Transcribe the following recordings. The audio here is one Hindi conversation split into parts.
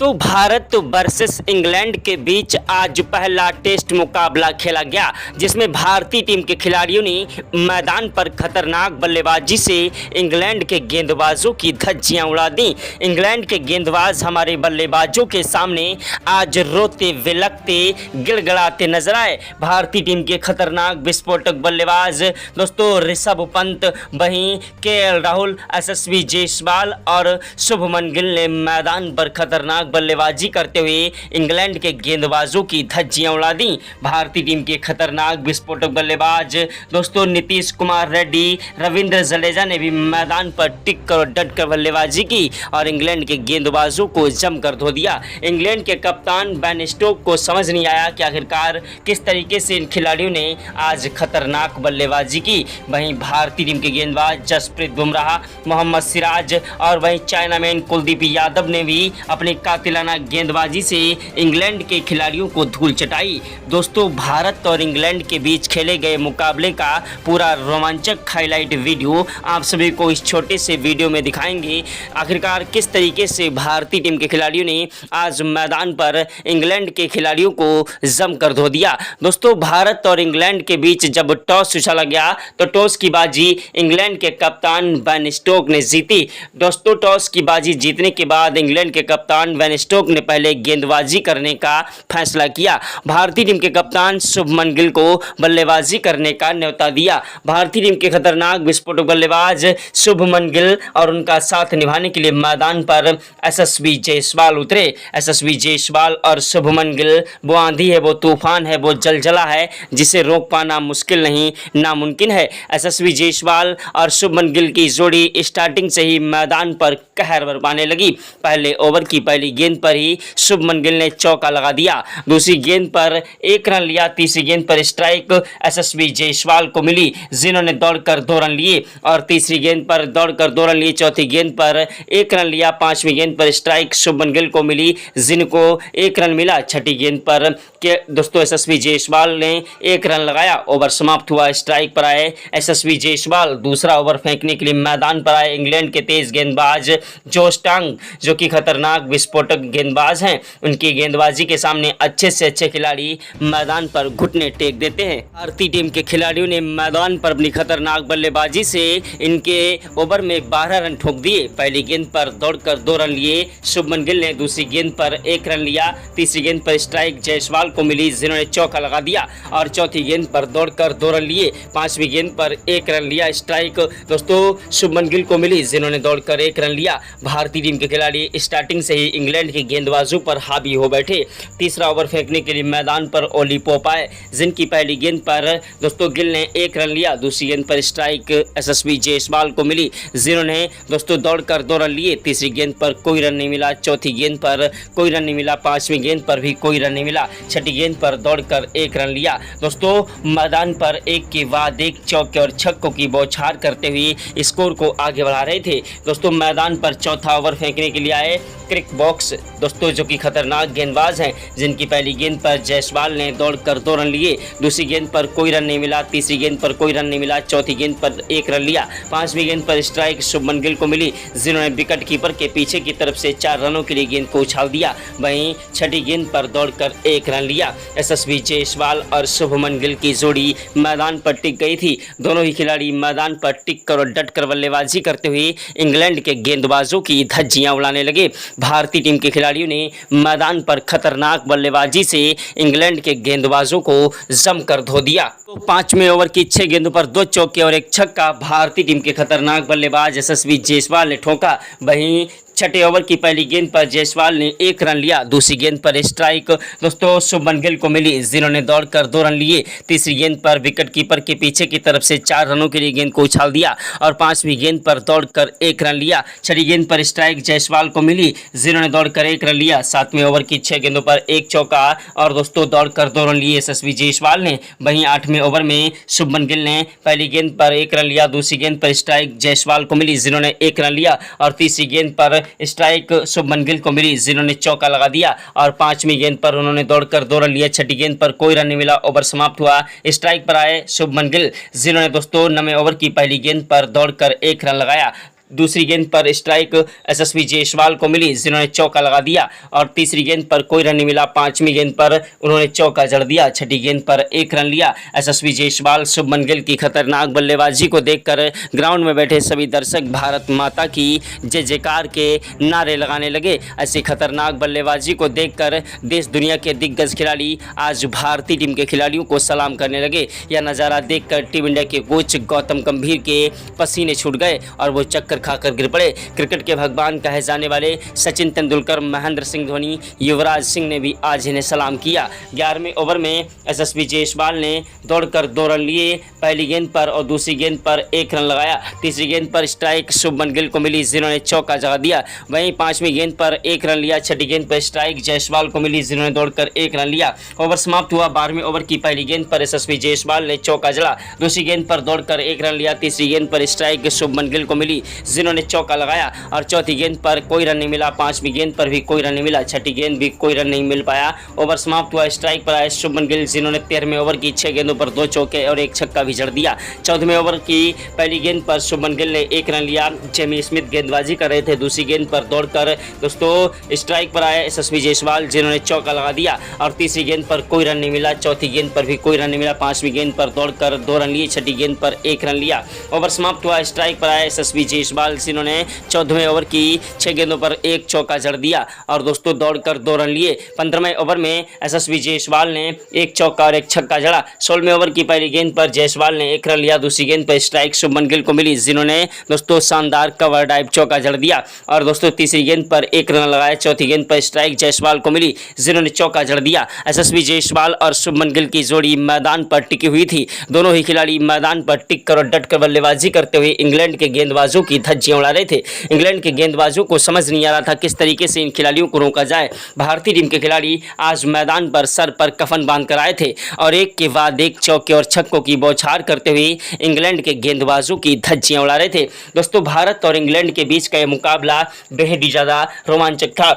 दोस्तों भारत वर्सेस इंग्लैंड के बीच आज पहला टेस्ट मुकाबला खेला गया, जिसमें भारतीय टीम के खिलाड़ियों ने मैदान पर खतरनाक बल्लेबाजी से इंग्लैंड के गेंदबाजों की धज्जियां उड़ा दी। इंग्लैंड के गेंदबाज हमारे बल्लेबाजों के सामने आज रोते विलखते गिड़गिड़ाते नजर आए। भारतीय टीम के खतरनाक विस्फोटक बल्लेबाज दोस्तों ऋषभ पंत, वहीं केएल राहुल, यशस्वी जायसवाल और शुभमन गिल ने मैदान पर खतरनाक बल्लेबाजी करते हुए इंग्लैंड के गेंदबाजों की धज्जियां उड़ा दी। भारतीय टीम के खतरनाक विस्फोटक बल्लेबाज दोस्तों नीतीश कुमार रेड्डी, रविंद्र जडेजा ने भी मैदान पर टिक कर डट कर बल्लेबाजी की और इंग्लैंड के गेंदबाजों को जमकर धो दिया। इंग्लैंड के कप्तान बेन स्टोक्स को समझ नहीं आया कि आखिरकार किस तरीके से इन खिलाड़ियों ने आज खतरनाक बल्लेबाजी की। वहीं भारतीय टीम के गेंदबाज जसप्रीत बुमराह, मोहम्मद सिराज और वहीं चाइनामैन कुलदीप यादव ने भी अपनी कातिलाना गेंदबाजी से इंग्लैंड के खिलाड़ियों को धूल चटाई। दोस्तों भारत और इंग्लैंड के बीच खेले गए मुकाबले का पूरा रोमांचक हाईलाइट वीडियो आप सभी को इस छोटे से वीडियो में दिखाएंगे। आखिरकार किस तरीके से भारतीय टीम के खिलाड़ियों ने आज मैदान पर इंग्लैंड के खिलाड़ियों को जमकर धो दिया। दोस्तों भारत और इंग्लैंड के बीच जब टॉस उछाला गया तो टॉस की बाजी इंग्लैंड के कप्तान बेन स्टोक्स ने जीती। दोस्तों टॉस की बाजी जीतने के बाद इंग्लैंड के कप्तान बेन स्टोक्स ने पहले गेंदबाजी करने का फैसला किया। भारतीय टीम के कप्तान शुभमन गिल को बल्लेबाजी करने का न्योता दिया। भारतीय टीम के खतरनाक विस्फोटक बल्लेबाज शुभमन गिल और उनका साथ निभाने के लिए मैदान पर यशस्वी जायसवाल उतरे। यशस्वी जायसवाल और शुभमन गिल वो आंधी है, वो तूफान है, वो जलजला है जिसे रोक पाना मुश्किल नहीं नामुमकिन है। यशस्वी जायसवाल और शुभमन गिल की जोड़ी स्टार्टिंग से ही मैदान पर कहर बरपाने लगी। पहले ओवर की पहली गेंद पर ही शुभमन गिल ने चौका लगा दिया। दूसरी गेंद पर 1 रन लिया। तीसरी गेंद पर स्ट्राइक यशस्वी जायसवाल को मिली, जिन्होंने दौड़कर 2 रन लिए और तीसरी गेंद पर दौड़कर 2 रन लिए। चौथी गेंद पर 1 रन लिया। पांचवी गेंद पर स्ट्राइक शुभमन गिल को मिली, जिनको 1 रन मिला। छठी गेंद पर दोस्तों यशस्वी जायसवाल ने 1 रन लगाया। ओवर समाप्त हुआ। स्ट्राइक पर आए यशस्वी जायसवाल, दूसरा ओवर फेंकने के लिए मैदान पर आए इंग्लैंड के तेज गेंदबाज जोश टांग, जो कि खतरनाक विस्फोटक गेंदबाज हैं। उनकी गेंदबाजी के सामने अच्छे से अच्छे खिलाड़ी मैदान पर घुटने टेक देते हैं। भारतीय टीम के खिलाड़ियों ने मैदान पर अपनी खतरनाक बल्लेबाजी से इनके ओवर में 12 रन ठोक दिए। पहली गेंद पर दौड़कर 2 रन लिए शुभमन गिल ने। दूसरी गेंद पर 1 रन लिया। तीसरी गेंद पर स्ट्राइक जायसवाल को मिली, जिन्होंने चौका लगा दिया और चौथी गेंद पर दौड़कर 2 रन लिए। पांचवी गेंद पर 1 रन लिया। स्ट्राइक दोस्तों शुभमन गिल को मिली, जिन्होंने दौड़कर 1 रन लिया। भारतीय टीम के खिलाड़ी स्टार्टिंग से ही इंग्लैंड के गेंदबाजों पर हावी हो बैठे। तीसरा ओवर फेंकने के लिए मैदान पर ओली पोप आए, जिनकी पहली गेंद पर दोस्तों गिल ने 1 रन लिया। दूसरी गेंद पर स्ट्राइक यशस्वी जायसवाल को मिली, जिन्होंने दोस्तों दौड़कर 2 रन लिए। तीसरी गेंद पर कोई रन नहीं मिला। चौथी गेंद पर कोई रन नहीं मिला। पांचवी गेंद पर भी कोई रन नहीं मिला। छठी गेंद पर दौड़कर 1 रन लिया। दोस्तों मैदान पर एक के बाद एक चौके और छक्कों की बौछार करते हुए स्कोर को आगे बढ़ा रहे थे। दोस्तों मैदान पर चौथा ओवर फेंकने के लिए आए क्रिक बॉक्स दोस्तों, जो कि खतरनाक गेंदबाज हैं, जिनकी पहली गेंद पर जायसवाल ने दौड़कर 2 रन लिए। दूसरी गेंद पर कोई रन नहीं मिला। तीसरी गेंद पर कोई रन नहीं मिला। चौथी गेंद पर 1 रन लिया। पांचवी गेंद पर स्ट्राइक शुभमन गिल को मिली, जिन्होंने विकेट कीपर के पीछे की तरफ से 4 रनों के लिए गेंद को उछाल दिया। वहीं छठी गेंद पर दौड़कर 1 रन लिया। यशस्वी जायसवाल और शुभमन गिल की जोड़ी मैदान पर टिक गई थी। दोनों ही खिलाड़ी मैदान पर टिक कर और डट कर बल्लेबाजी करते हुए इंग्लैंड के गेंदबाजों की धज्जियां उड़ाने लगे। भारतीय टीम के खिलाड़ियों ने मैदान पर खतरनाक बल्लेबाजी से इंग्लैंड के गेंदबाजों को जमकर धो दिया। तो 5वें ओवर की 6 गेंदों पर 2 चौके और 1 छक्का भारतीय टीम के खतरनाक बल्लेबाज यशस्वी जायसवाल ने ठोका। वहीं छठे ओवर की पहली गेंद पर जायसवाल ने 1 रन लिया। दूसरी गेंद पर स्ट्राइक दोस्तों शुभमन गिल को मिली, जिन्होंने दौड़कर 2 रन लिए। तीसरी गेंद पर विकेट कीपर के पीछे की तरफ से 4 रनों के लिए गेंद को उछाल दिया और पांचवी गेंद पर दौड़कर 1 रन लिया। छठी गेंद पर स्ट्राइक जायसवाल को मिली, जिन्होंने दौड़कर 1 रन लिया। 7वें ओवर की 6 गेंदों पर 1 चौका और दोस्तों दौड़कर 2 रन लिए यशस्वी जायसवाल ने। वहीं 8वें ओवर में शुभमन गिल ने पहली गेंद पर 1 रन लिया। दूसरी गेंद पर स्ट्राइक जायसवाल को मिली, जिन्होंने 1 रन लिया और तीसरी गेंद पर स्ट्राइक शुभमन गिल को मिली, जिन्होंने चौका लगा दिया और पांचवी गेंद पर उन्होंने दौड़कर 2 रन लिए। छठी गेंद पर कोई रन नहीं मिला। ओवर समाप्त हुआ। स्ट्राइक पर आए शुभमन गिल, जिन्होंने दोस्तों 9वें ओवर की पहली गेंद पर दौड़कर 1 रन लगाया। दूसरी गेंद पर स्ट्राइक यशस्वी जायसवाल को मिली जिन्होंने चौका लगा दिया और तीसरी गेंद पर कोई रन नहीं मिला। पांचवी गेंद पर उन्होंने चौका जड़ दिया। छठी गेंद पर एक रन लिया। यशस्वी जायसवाल शुभमन गिल की खतरनाक बल्लेबाजी को देखकर ग्राउंड में बैठे सभी दर्शक भारत माता की जय जयकार के नारे लगाने लगे। ऐसी खतरनाक बल्लेबाजी को देखकर देश दुनिया के दिग्गज खिलाड़ी आज भारतीय टीम के खिलाड़ियों को सलाम करने लगे। यह नज़ारा देखकर टीम इंडिया के कोच गौतम गंभीर के पसीने छूट गए और वो चक्कर खाकर गिर पड़े। क्रिकेट के भगवान कहे जाने वाले सचिन तेंदुलकर, महेंद्र सिंह धोनी, युवराज सिंह ने भी आज इन्हें सलाम किया। 11वें ओवर में यशस्वी जायसवाल ने दौड़कर 2 रन लिए पहली गेंद पर और दूसरी गेंद पर 1 रन लगाया। तीसरी गेंद पर स्ट्राइक शुभमन गिल को मिली जिन्होंने चौका जगा दिया। वहीं 5वीं गेंद पर 1 रन लिया। छठी गेंद पर स्ट्राइक जायसवाल को मिली जिन्होंने दौड़कर 1 रन लिया। ओवर समाप्त हुआ। 12वें ओवर की पहली गेंद पर यशस्वी जायसवाल ने चौका जड़ा। दूसरी गेंद पर दौड़कर 1 रन लिया। तीसरी गेंद पर स्ट्राइक शुभमन गिल को मिली जिन्होंने चौका लगाया और चौथी गेंद पर कोई रन नहीं मिला। 5वीं गेंद पर भी कोई रन नहीं मिला। छठी गेंद भी कोई रन नहीं मिल पाया। ओवर समाप्त हुआ। स्ट्राइक पर आए शुभमन गिल जिन्होंने 13वें ओवर की 6 गेंदों पर 2 चौके और 1 छक्का भी जड़ दिया। 14वें ओवर की पहली गेंद पर शुभमन गिल ने 1 रन लिया। जेमी स्मिथ गेंदबाजी कर रहे थे। दूसरी गेंद पर दौड़कर दोस्तों स्ट्राइक पर आए यशस्वी जायसवाल जिन्होंने चौका लगा दिया और तीसरी गेंद पर कोई रन नहीं मिला। चौथी गेंद पर भी कोई रन नहीं मिला। 5वीं गेंद पर दौड़कर 2 रन लिए। छठी गेंद पर 1 रन लिया। ओवर समाप्त हुआ। स्ट्राइक पर आए यशस्वी जायसवाल जिन्होंने 14वें ओवर की 6 गेंदों पर 1 चौका जड़ दिया और दोस्तों दौड़कर 2 रन लिए। 15वें ओवर में यशस्वी जायसवाल ने 1 चौका और 1 छक्का जड़ा। 16वें ओवर की पहली गेंद पर जायसवाल ने 1 रन लिया। दूसरी गेंद पर स्ट्राइक शुभमन गिल को मिली जिन्होंने दोस्तों शानदार कवर ड्राइव चौका जड़ दिया और दोस्तों तीसरी गेंद पर 1 रन लगाया। चौथी गेंद पर स्ट्राइक जायसवाल को मिली जिन्होंने चौका जड़ दिया। यशस्वी जायसवाल और शुभमन गिल की जोड़ी मैदान पर टिकी हुई थी। दोनों ही खिलाड़ी मैदान पर टिक कर और डट कर बल्लेबाजी करते हुए इंग्लैंड के गेंदबाजों की धज्जियां उड़ा रहे थे। इंग्लैंड के गेंदबाजों को समझ नहीं आ रहा था किस तरीके से इन खिलाड़ियों को रोका जाए। भारतीय टीम के खिलाड़ी आज मैदान पर सर पर कफन बांध कर आए थे और एक के बाद एक चौके और छक्कों की बौछार करते हुए इंग्लैंड के गेंदबाजों की धज्जियां उड़ा रहे थे। दोस्तों भारत और इंग्लैंड के बीच का यह मुकाबला बेहद ही ज़्यादा रोमांचक था।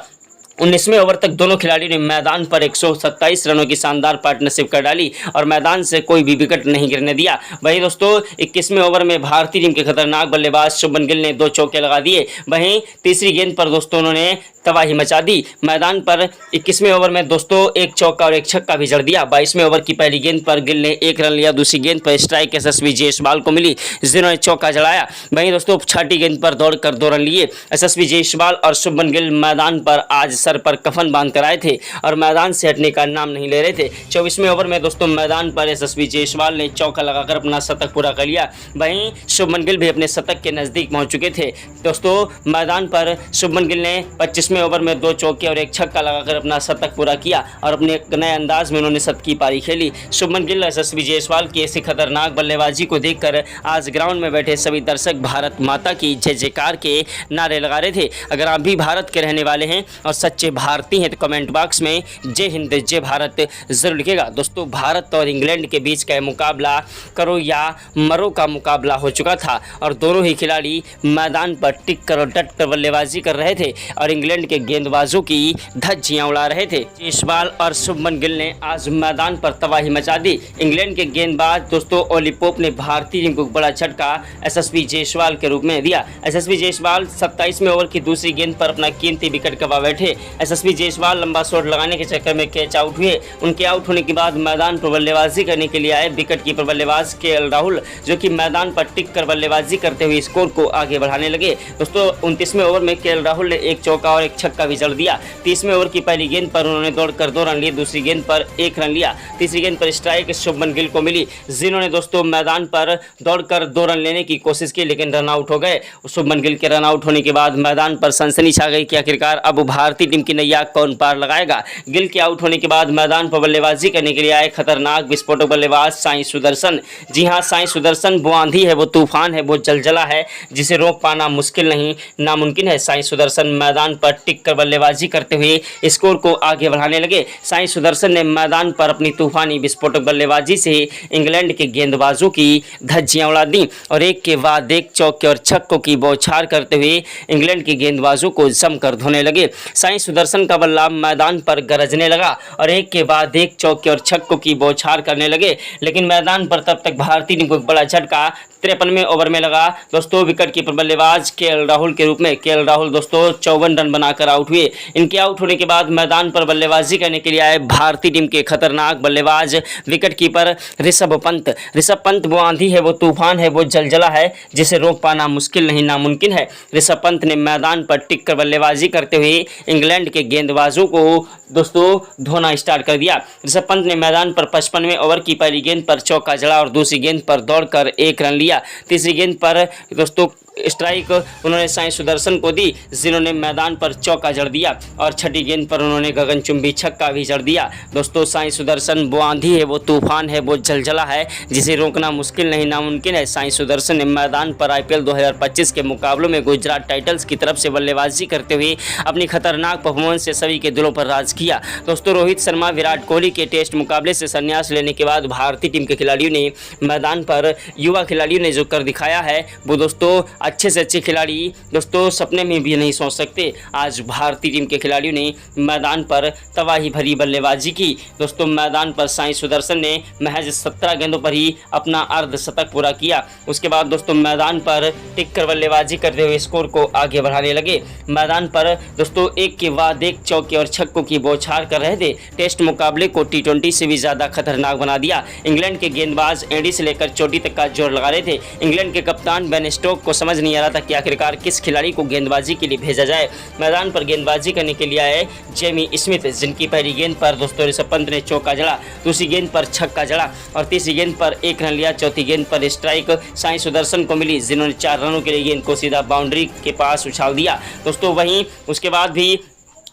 19वें ओवर तक दोनों खिलाड़ियों ने मैदान पर 127 रनों की शानदार पार्टनरशिप कर डाली और मैदान से कोई भी विकेट नहीं गिरने दिया। वहीं दोस्तों 21वें ओवर में भारतीय टीम के खतरनाक बल्लेबाज शुभमन गिल ने 2 चौके लगा दिए। वहीं तीसरी गेंद पर दोस्तों उन्होंने तबाही मचा दी। मैदान पर 21वें ओवर में दोस्तों 1 चौका और 1 छक्का भी जड़ दिया। 22वें ओवर की पहली गेंद पर गिल ने 1 रन लिया। दूसरी गेंद पर स्ट्राइक यशस्वी जायसवाल को मिली जिन्होंने चौका जड़ाया। वहीं दोस्तों छठी गेंद पर दौड़कर 2 रन लिए। यशस्वी जायसवाल और शुभमन गिल मैदान पर आज सर पर कफन बांध कर आए थे और मैदान से हटने का नाम नहीं ले रहे थे। 24वें ओवर में दोस्तों मैदान पर यशस्वी जायसवाल ने चौका लगाकर अपना शतक पूरा कर लिया। वहीं शुभमन गिल भी अपने शतक के नज़दीक पहुंच चुके थे। दोस्तों मैदान पर शुभमन गिल ने 25वें ओवर में 2 चौके और 1 छक्का लगाकर अपना शतक पूरा किया और अपने नए अंदाज में उन्होंने शतकीय पारी खेली। शुभमन गिल यशस्वी जायसवाल की ऐसी खतरनाक बल्लेबाजी को देखकर आज ग्राउंड में बैठे सभी दर्शक भारत माता की जय जयकार के नारे लगा रहे थे। अगर आप भी भारत के रहने वाले हैं और सच्चे भारतीय हैं तो कमेंट बॉक्स में जय हिंद जय भारत जरूर लिखिएगा। दोस्तों भारत और इंग्लैंड के बीच का मुकाबला करो या मरो का मुकाबला हो चुका था और दोनों ही खिलाड़ी मैदान पर टिक कर और डट कर बल्लेबाजी कर रहे थे और इंग्लैंड के गेंदबाजों की धज्जियां उड़ा रहे थे। जायसवाल और शुभमन गिल ने आज मैदान पर तबाही मचा दी। इंग्लैंड के गेंदबाज दोस्तों ओली पोप ने भारतीय टीम को बड़ा झटका यशस्वी जायसवाल के रूप में दिया। यशस्वी जायसवाल 27वें ओवर की दूसरी गेंद पर अपना कीमती विकेट गंवा बैठे। यशस्वी जायसवाल लंबा शॉट लगाने के चक्कर में कैच आउट हुए। उनके आउट होने के बाद मैदान पर बल्लेबाजी करने के लिए आए विकेट कीपर बल्लेबाज केएल राहुल जो कि मैदान पर टिक कर बल्लेबाजी करते हुए स्कोर को आगे बढ़ाने लगे। दोस्तों 29वें ओवर में केएल राहुल ने 1 चौका और 1 छक्का भी जड़ दिया। 30वें ओवर की पहली गेंद पर उन्होंने दौड़कर 2 रन लिए। दूसरी गेंद पर 1 रन लिया। तीसरी गेंद पर स्ट्राइक शुभमन गिल को मिली जिन्होंने दोस्तों मैदान पर दौड़कर 2 रन लेने की कोशिश की लेकिन रन आउट हो गए। शुभमन गिल के रन आउट होने के बाद मैदान पर सनसनी छा गई कि आखिरकार अब भारतीय टीम की नैया कौन पार लगाएगा। गिल के आउट होने के बाद मैदान पर बल्लेबाजी करने के लिए आए खतरनाक विस्फोटक बल्लेबाज साई सुदर्शन। जी हां, साई सुदर्शन वो आंधी है, वो तूफान है, वो जलजला है जिसे रोक पाना मुश्किल नहीं नामुमकिन है। साई सुदर्शन मैदान पर टिक कर बल्लेबाजी करते हुए स्कोर को आगे बढ़ाने लगे। साई सुदर्शन ने मैदान पर अपनी तूफानी विस्फोटक बल्लेबाजी से इंग्लैंड के गेंदबाजों की धज्जियां उड़ा दी और एक के बाद एक चौके और छक्कों की बौछार करते हुए इंग्लैंड के गेंदबाजों को जमकर धोने लगे। साई सुदर्शन का बल्ला मैदान पर गरजने लगा और एक के बाद एक चौके और छक्कों की बौछार करने लगे लेकिन मैदान पर तब तक भारतीय टीम को बड़ा झटका 53वें ओवर में लगा दोस्तों विकेट कीपर बल्लेबाज केएल राहुल के रूप में। केएल राहुल दोस्तों 54 रन बनाकर आउट हुए। इनके आउट होने के बाद मैदान पर बल्लेबाजी करने के लिए आए भारतीय टीम के खतरनाक बल्लेबाज विकेट कीपर ऋषभ पंत। ऋषभ पंत वो आंधी है, वो तूफान है, वो जलजला है जिसे रोक पाना मुश्किल नहीं नामुमकिन है। ऋषभ पंत ने मैदान पर टिक कर बल्लेबाजी करते हुए इंग्लैंड के गेंदबाजों को दोस्तों धोना स्टार्ट कर दिया। ऋषभ पंत ने मैदान पर 55वें ओवर की पहली गेंद पर चौका जड़ा और दूसरी गेंद पर दौड़कर 1 रन लिया। तीसरी गेंद पर दोस्तों स्ट्राइक उन्होंने साई सुदर्शन को दी, जिन्होंने मैदान पर चौका जड़ दिया और छठी गेंद पर उन्होंने गगनचुंबी छक्का भी जड़ दिया। दोस्तों साई सुदर्शन वो आंधी है, वो तूफान है, वो जलजला है जिसे रोकना मुश्किल नहीं नामुमकिन है। साई सुदर्शन ने मैदान पर IPL 2025 के मुकाबलों में गुजरात टाइटल्स की तरफ से बल्लेबाजी करते हुए अपनी खतरनाक परफॉर्मेंस से सभी के दिलों पर राज किया। दोस्तों रोहित शर्मा विराट कोहली के टेस्ट मुकाबले से संन्यास लेने के बाद भारतीय टीम के खिलाड़ियों ने मैदान पर युवा खिलाड़ियों ने जो कर दिखाया है वो दोस्तों अच्छे से अच्छे खिलाड़ी दोस्तों सपने में भी नहीं सोच सकते। आज भारतीय टीम के खिलाड़ियों ने मैदान पर तबाही भरी बल्लेबाजी की। दोस्तों मैदान पर साई सुदर्शन ने महज 17 गेंदों पर ही अपना अर्धशतक पूरा किया। उसके बाद दोस्तों मैदान पर टिक कर बल्लेबाजी करते हुए स्कोर को आगे बढ़ाने लगे। मैदान पर दोस्तों एक के बाद एक चौके और छक्कों की बौछार कर रहे थे। टेस्ट मुकाबले को T20 से भी ज़्यादा खतरनाक बना दिया। इंग्लैंड के गेंदबाज एंडी से लेकर चोटी तक का जोर लगा रहे थे। इंग्लैंड के कप्तान बेन स्टोक्स को समझ नहीं आ रहा था कि आखिरकार किस खिलाड़ी को गेंदबाजी के लिए भेजा जाए। मैदान पर गेंदबाजी करने के लिए आए जेमी स्मिथ, जिनकी पहली गेंद पर दोस्तों ऋषभ पंत ने चौका जड़ा, दूसरी गेंद पर छक्का जड़ा और तीसरी गेंद पर 1 रन लिया। चौथी गेंद पर स्ट्राइक साई सुदर्शन को मिली, जिन्होंने 4 रनों के लिए गेंद को सीधा बाउंड्री के पास उछाल दिया। दोस्तों वहीं उसके बाद भी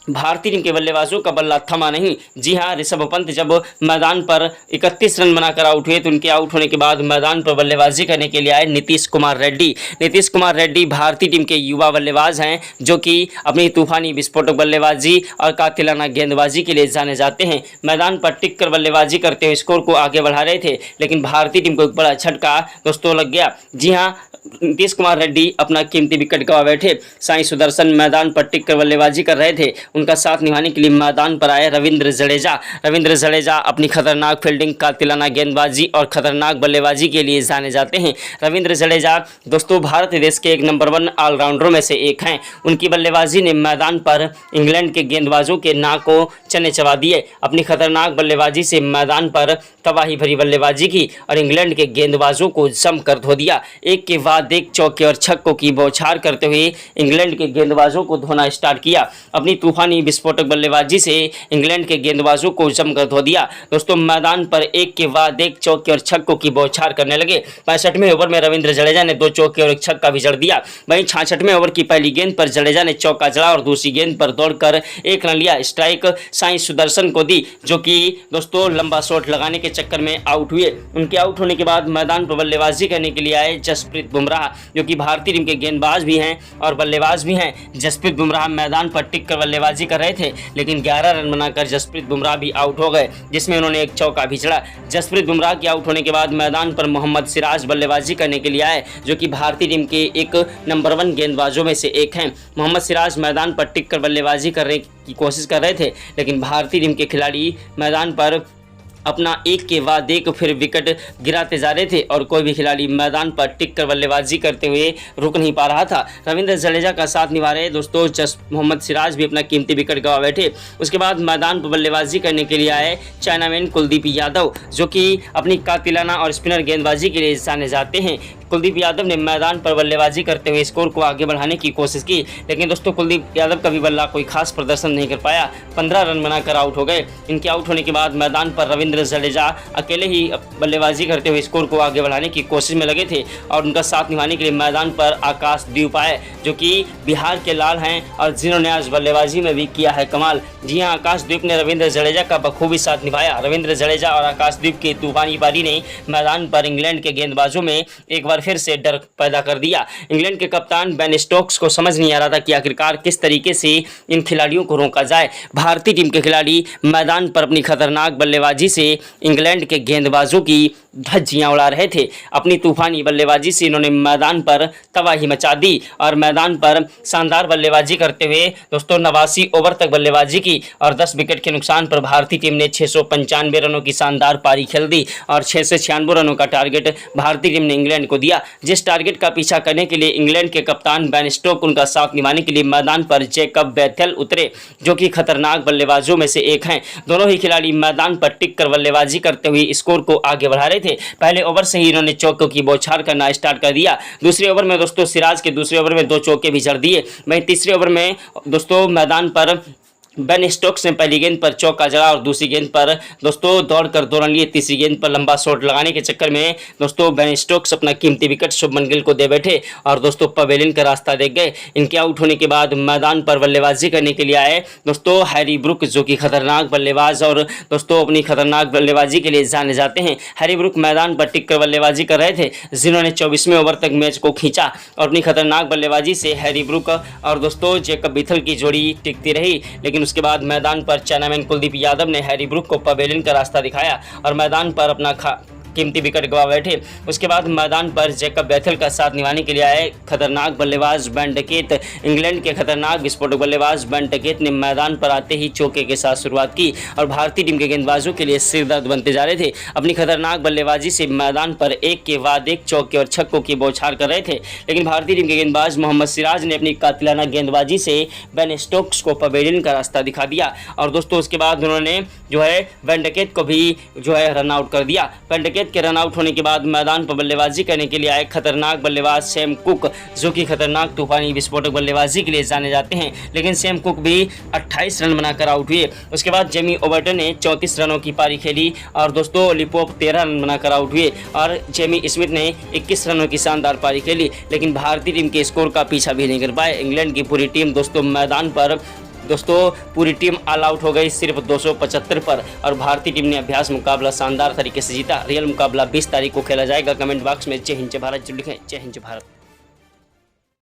भारतीय टीम के बल्लेबाजों का बल्ला थमा नहीं। जी हां, ऋषभ पंत जब मैदान पर 31 रन बनाकर आउट हुए तो उनके आउट होने के बाद मैदान पर बल्लेबाजी करने के लिए आए नीतीश कुमार रेड्डी। नीतीश कुमार रेड्डी भारतीय टीम के युवा बल्लेबाज हैं जो कि अपनी तूफानी विस्फोटक बल्लेबाजी और कातिलाना गेंदबाजी के लिए जाने जाते हैं। मैदान पर टिक कर बल्लेबाजी करते हुए स्कोर को आगे बढ़ा रहे थे, लेकिन भारतीय टीम को एक बड़ा झटका दोस्तों लग गया। जी हाँ, नीतीश कुमार रेड्डी अपना कीमती विकेट गंवा बैठे। साई सुदर्शन मैदान पर टिक कर बल्लेबाजी कर रहे थे। उनका साथ निभाने के लिए मैदान पर आए रविंद्र जडेजा। रविंद्र जडेजा अपनी खतरनाक फील्डिंग, कातिलाना गेंदबाजी और खतरनाक बल्लेबाजी के लिए जाने जाते हैं। रविंद्र जडेजा दोस्तों भारत देश के एक नंबर 1 ऑलराउंडरों में से एक हैं। उनकी बल्लेबाजी ने मैदान पर इंग्लैंड के गेंदबाजों के नाक को चने चबा दिए। अपनी खतरनाक बल्लेबाजी से मैदान पर तबाही भरी बल्लेबाजी की और इंग्लैंड के गेंदबाजों को जमकर धो दिया। एक के बाद एक चौके और छक्कों की बौछार करते हुए इंग्लैंड के गेंदबाजों को धोना स्टार्ट किया। अपनी तूफानी विस्फोटक बल्लेबाजी से इंग्लैंड के गेंदबाजों को जमकर धो दिया। दोस्तों मैदान पर एक के बाद एक चौके और छक्कों की बौछार करने लगे। 65वें ओवर में रविंद्र जडेजा ने 2 चौके और 1 छक्का भी जड़ दिया। वहीं 66वें ओवर की पहली गेंद पर जडेजा ने चौका जड़ा और दूसरी गेंद पर दौड़कर 1 रन लिया। स्ट्राइक साई सुदर्शन को दी, जो कि दोस्तों लंबा शॉट लगाने के चक्कर में आउट हुए। उनके आउट होने के बाद मैदान पर बल्लेबाजी करने के लिए आए जसप्रीत बुमराह, जो कि भारतीय टीम के गेंदबाज भी हैं और बल्लेबाज भी हैं। जसप्रीत बुमराह मैदान पर टिक कर बल्लेबाजी कर रहे थे, लेकिन 11 रन बनाकर जसप्रीत बुमराह भी आउट हो गए, जिसमें उन्होंने 1 चौका भी जड़ा। जसप्रीत बुमराह के आउट होने के बाद मैदान पर मोहम्मद सिराज बल्लेबाजी करने के लिए आए, जो कि भारतीय टीम के एक नंबर 1 गेंदबाजों में से एक हैं। मोहम्मद सिराज मैदान पर टिक कर बल्लेबाजी करने की कोशिश कर रहे थे, लेकिन भारतीय टीम के खिलाड़ी मैदान पर अपना एक के बाद एक फिर विकेट गिराते जा रहे थे और कोई भी खिलाड़ी मैदान पर टिक कर बल्लेबाजी करते हुए रुक नहीं पा रहा था। रविंद्र जडेजा का साथ निभा रहे दोस्तों मोहम्मद सिराज भी अपना कीमती विकेट गंवा बैठे। उसके बाद मैदान पर बल्लेबाजी करने के लिए आए चाइनामैन कुलदीप यादव, जो कि अपनी कातिलाना और स्पिनर गेंदबाजी के लिए जाने जाते हैं। कुलदीप यादव ने मैदान पर बल्लेबाजी करते हुए स्कोर को आगे बढ़ाने की कोशिश की, लेकिन दोस्तों कुलदीप यादव का भी बल्ला कोई खास प्रदर्शन नहीं कर पाया। 15 रन बनाकर आउट हो गए। इनके आउट होने के बाद मैदान पर रविंद्र जडेजा अकेले ही बल्लेबाजी करते हुए स्कोर को आगे बढ़ाने की कोशिश में लगे थे और उनका साथ निभाने के लिए मैदान पर आकाशदीप आए, जो कि बिहार के लाल हैं और जिन्होंने आज बल्लेबाजी में भी किया है कमाल। जी हां, आकाशदीप ने रविंद्र जडेजा का बखूबी साथ निभाया। रविंद्र जडेजा और आकाशदीप की तूफानी पारी ने मैदान पर इंग्लैंड के गेंदबाजों में एक बार फिर से डर पैदा कर दिया। इंग्लैंड के कप्तान बेन स्टोक्स को समझ नहीं आ रहा था कि आखिरकार किस तरीके से इन खिलाड़ियों को रोका जाए। भारतीय टीम के खिलाड़ी मैदान पर अपनी खतरनाक बल्लेबाजी से इंग्लैंड के गेंदबाजों की धज्जियां उड़ा रहे थे। अपनी तूफानी बल्लेबाजी से इन्होंने मैदान पर तबाही मचा दी और मैदान पर शानदार बल्लेबाजी करते हुए दोस्तों 89 ओवर तक बल्लेबाजी की और 10 विकेट के नुकसान पर भारतीय टीम ने 695 रनों की शानदार पारी खेल दी और 696 रनों का टारगेट भारतीय टीम ने इंग्लैंड को दिया। जिस टारगेट का पीछा करने के लिए इंग्लैंड के कप्तान बेन स्टोक्स उनका साथ निभाने के लिए मैदान पर जैकब बेथेल उतरे, जो कि खतरनाक बल्लेबाजों में से एक हैं। दोनों ही खिलाड़ी मैदान पर टिक कर बल्लेबाजी करते हुए स्कोर को आगे बढ़ा रहे थे। पहले ओवर से ही इन्होंने चौकों की बौछार करना स्टार्ट कर दिया। दूसरे ओवर में दोस्तों सिराज के दूसरे ओवर में 2 चौके भी जड़ दिए। वहीं तीसरे ओवर में दोस्तों मैदान पर बेन स्टोक्स ने पहली गेंद पर चौका जड़ा और दूसरी गेंद पर दोस्तों दौड़कर 2 रन लिए। तीसरी गेंद पर लंबा शॉट लगाने के चक्कर में दोस्तों बेन स्टोक्स अपना कीमती विकेट शुभमन गिल को दे बैठे और दोस्तों पवेलियन का रास्ता देख गए। इनके आउट होने के बाद मैदान पर बल्लेबाजी करने के लिए आए दोस्तों हैरी ब्रुक, जो कि खतरनाक बल्लेबाज और दोस्तों अपनी खतरनाक बल्लेबाजी के लिए जाने जाते हैं। हैरी ब्रुक मैदान पर टिक कर बल्लेबाजी कर रहे थे, जिन्होंने 24वें ओवर तक मैच को खींचा और अपनी खतरनाक बल्लेबाजी से हैरी ब्रुक और दोस्तों जैकब बेथेल की जोड़ी टिकती रही। लेकिन उसके बाद मैदान पर चाइनामैन कुलदीप यादव ने हैरी ब्रुक को पवेलियन का रास्ता दिखाया और मैदान पर अपना कीमती विकेट गंवा बैठे। उसके बाद मैदान पर जैकब बेथेल का साथ निभाने के लिए आए खतरनाक बल्लेबाज बेन डकेट। इंग्लैंड के खतरनाक विस्फोटक बल्लेबाज बेन डकेट ने मैदान पर आते ही चौके के साथ शुरुआत की और भारतीय टीम के गेंदबाजों के लिए सिरदर्द बनते जा रहे थे। अपनी खतरनाक बल्लेबाजी से मैदान पर एक के बाद एक चौके और छक्कों की बौछार कर रहे थे। लेकिन भारतीय टीम के गेंदबाज मोहम्मद सिराज ने अपनी कातिलाना गेंदबाजी से बेन स्टोक्स को पवेलियन का रास्ता दिखा दिया और दोस्तों उसके बाद उन्होंने जो है बेन डकेट को भी जो है रन आउट कर दिया। बेन डकेट के रन आउट होने के बाद मैदान पर बल्लेबाजी करने के लिए आए खतरनाक बल्लेबाज सैम कुक, जो कि खतरनाक तूफानी विस्फोटक बल्लेबाजी के लिए जाने जाते हैं। लेकिन सैम कुक भी 28 रन बनाकर आउट हुए। उसके बाद जेमी ओवर्टन ने 34 रनों की पारी खेली और दोस्तों लिपोप 13 रन बनाकर आउट हुए और जेमी स्मिथ ने 21 रनों की शानदार पारी खेली। लेकिन भारतीय टीम के स्कोर का पीछा भी नहीं कर पाए। इंग्लैंड की पूरी टीम दोस्तों मैदान पर दोस्तों पूरी टीम ऑल आउट हो गई सिर्फ 275 पर और भारतीय टीम ने अभ्यास मुकाबला शानदार तरीके से जीता। रियल मुकाबला 20 तारीख को खेला जाएगा। कमेंट बॉक्स में जय हिंद जय भारत लिखें। जय हिंद जय भारत।